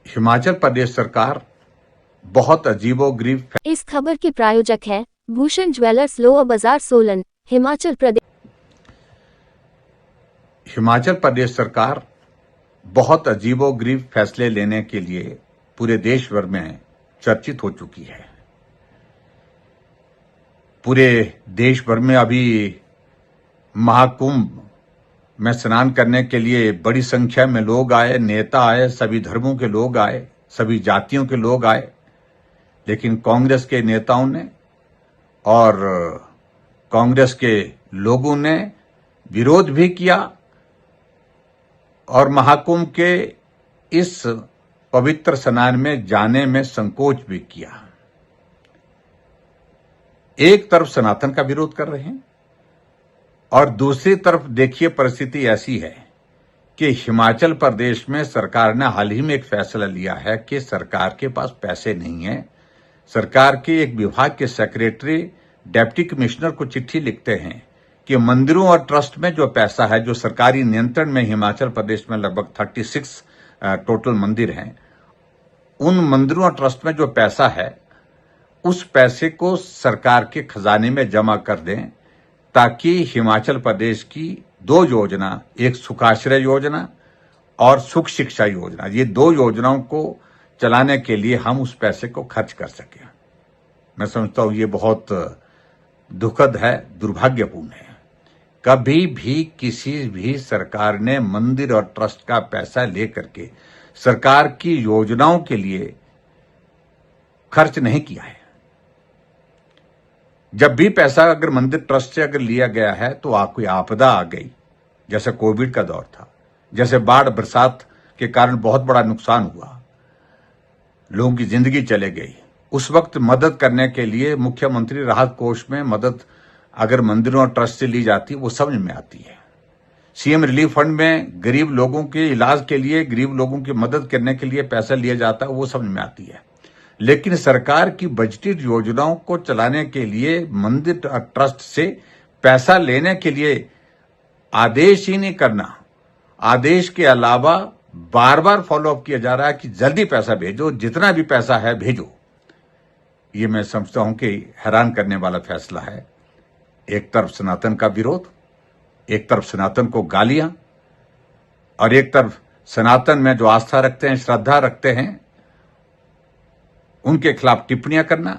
हिमाचल प्रदेश सरकार बहुत अजीबोगरीब। इस खबर के प्रायोजक है भूषण ज्वेलर्स, लोअर बाजार, सोलन, हिमाचल प्रदेश। हिमाचल प्रदेश सरकार बहुत अजीबोगरीब फैसले लेने के लिए पूरे देश भर में चर्चित हो चुकी है। पूरे देश भर में अभी महाकुंभ में स्नान करने के लिए बड़ी संख्या में लोग आए, नेता आए, सभी धर्मों के लोग आए, सभी जातियों के लोग आए, लेकिन कांग्रेस के नेताओं ने और कांग्रेस के लोगों ने विरोध भी किया और महाकुंभ के इस पवित्र स्नान में जाने में संकोच भी किया। एक तरफ सनातन का विरोध कर रहे हैं और दूसरी तरफ देखिए परिस्थिति ऐसी है कि हिमाचल प्रदेश में सरकार ने हाल ही में एक फैसला लिया है कि सरकार के पास पैसे नहीं है। सरकार के एक विभाग के सेक्रेटरी डिप्टी कमिश्नर को चिट्ठी लिखते हैं कि मंदिरों और ट्रस्ट में जो पैसा है, जो सरकारी नियंत्रण में हिमाचल प्रदेश में लगभग 36 टोटल मंदिर हैं, उन मंदिरों और ट्रस्ट में जो पैसा है उस पैसे को सरकार के खजाने में जमा कर दें ताकि हिमाचल प्रदेश की दो योजना, एक सुखाश्रय योजना और सुख शिक्षा योजना, ये दो योजनाओं को चलाने के लिए हम उस पैसे को खर्च कर सकें। मैं समझता हूं ये बहुत दुखद है, दुर्भाग्यपूर्ण है। कभी भी किसी भी सरकार ने मंदिर और ट्रस्ट का पैसा लेकर के सरकार की योजनाओं के लिए खर्च नहीं किया है। जब भी पैसा अगर मंदिर ट्रस्ट से अगर लिया गया है तो कोई आपदा आ गई, जैसे कोविड का दौर था, जैसे बाढ़ बरसात के कारण बहुत बड़ा नुकसान हुआ, लोगों की जिंदगी चले गई, उस वक्त मदद करने के लिए मुख्यमंत्री राहत कोष में मदद अगर मंदिरों और ट्रस्ट से ली जाती है वो समझ में आती है। सीएम रिलीफ फंड में गरीब लोगों के इलाज के लिए, गरीब लोगों की मदद करने के लिए पैसा लिया जाता है, वो समझ में आती है। लेकिन सरकार की बजटेड योजनाओं को चलाने के लिए मंदिर ट्रस्ट से पैसा लेने के लिए आदेश ही नहीं करना, आदेश के अलावा बार बार फॉलोअप किया जा रहा है कि जल्दी पैसा भेजो, जितना भी पैसा है भेजो। ये मैं समझता हूं कि हैरान करने वाला फैसला है। एक तरफ सनातन का विरोध, एक तरफ सनातन को गालियां और एक तरफ सनातन में जो आस्था रखते हैं, श्रद्धा रखते हैं, उनके खिलाफ टिप्पणियां करना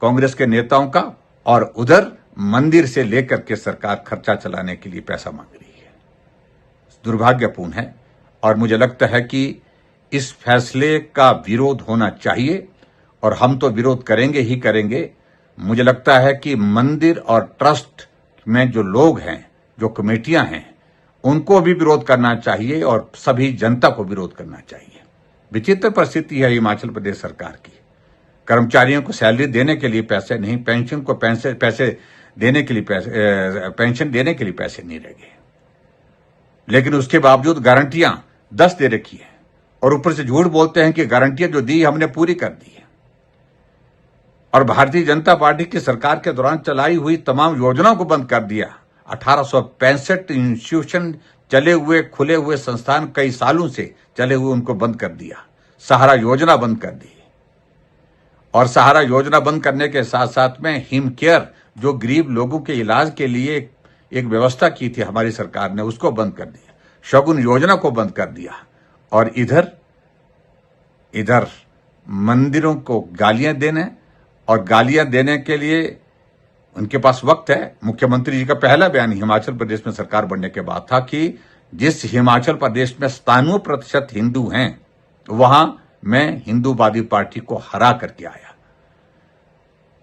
कांग्रेस के नेताओं का, और उधर मंदिर से लेकर के सरकार खर्चा चलाने के लिए पैसा मांग रही है। दुर्भाग्यपूर्ण है और मुझे लगता है कि इस फैसले का विरोध होना चाहिए और हम तो विरोध करेंगे ही करेंगे। मुझे लगता है कि मंदिर और ट्रस्ट में जो लोग हैं, जो कमेटियां हैं, उनको भी विरोध करना चाहिए और सभी जनता को विरोध करना चाहिए। विचित्र परिस्थिति है हिमाचल प्रदेश सरकार की। कर्मचारियों को सैलरी देने के लिए पैसे नहीं, पेंशन को पैसे देने के लिए पेंशन देने के लिए पैसे नहीं रह गए, लेकिन उसके बावजूद गारंटियां 10 दे रखी है और ऊपर से झूठ बोलते हैं कि गारंटियां जो दी हमने पूरी कर दी है। और भारतीय जनता पार्टी की सरकार के दौरान चलाई हुई तमाम योजनाओं को बंद कर दिया। 1865 इंस्टीट्यूशन चले हुए, खुले हुए संस्थान कई सालों से चले हुए, उनको बंद कर दिया। सहारा योजना बंद कर दी और सहारा योजना बंद करने के साथ साथ में हिम केयर, जो गरीब लोगों के इलाज के लिए एक व्यवस्था की थी हमारी सरकार ने, उसको बंद कर दिया। शगुन योजना को बंद कर दिया और इधर मंदिरों को गालियां देने, और गालियां देने के लिए उनके पास वक्त है। मुख्यमंत्री जी का पहला बयान हिमाचल प्रदेश में सरकार बनने के बाद था कि जिस हिमाचल प्रदेश में 97% हिंदू हैं, वहां मैं हिंदूवादी पार्टी को हरा करके आया।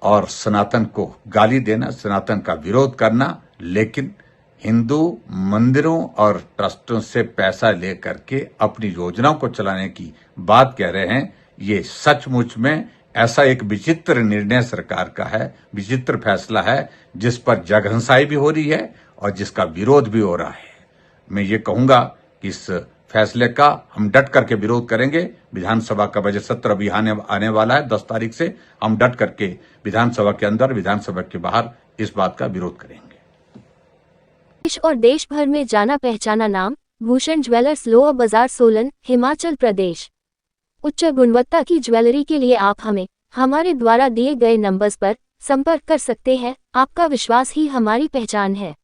और सनातन को गाली देना, सनातन का विरोध करना, लेकिन हिंदू मंदिरों और ट्रस्टों से पैसा लेकर के अपनी योजनाओं को चलाने की बात कह रहे हैं। ये सचमुच में ऐसा एक विचित्र निर्णय सरकार का है, विचित्र फैसला है, जिस पर जगहंसाई भी हो रही है और जिसका विरोध भी हो रहा है। मैं ये कहूंगा कि इस फैसले का हम डट करके विरोध करेंगे। विधानसभा का बजट सत्र अभी आने वाला है 10 तारीख से। हम डट करके विधानसभा के अंदर, विधानसभा के बाहर इस बात का विरोध करेंगे। देश और देश भर में जाना पहचाना नाम भूषण ज्वेलर्स, लोअर बाजार, सोलन, हिमाचल प्रदेश। उच्च गुणवत्ता की ज्वेलरी के लिए आप हमें हमारे द्वारा दिए गए नंबर्स पर संपर्क कर सकते हैं। आपका विश्वास ही हमारी पहचान है।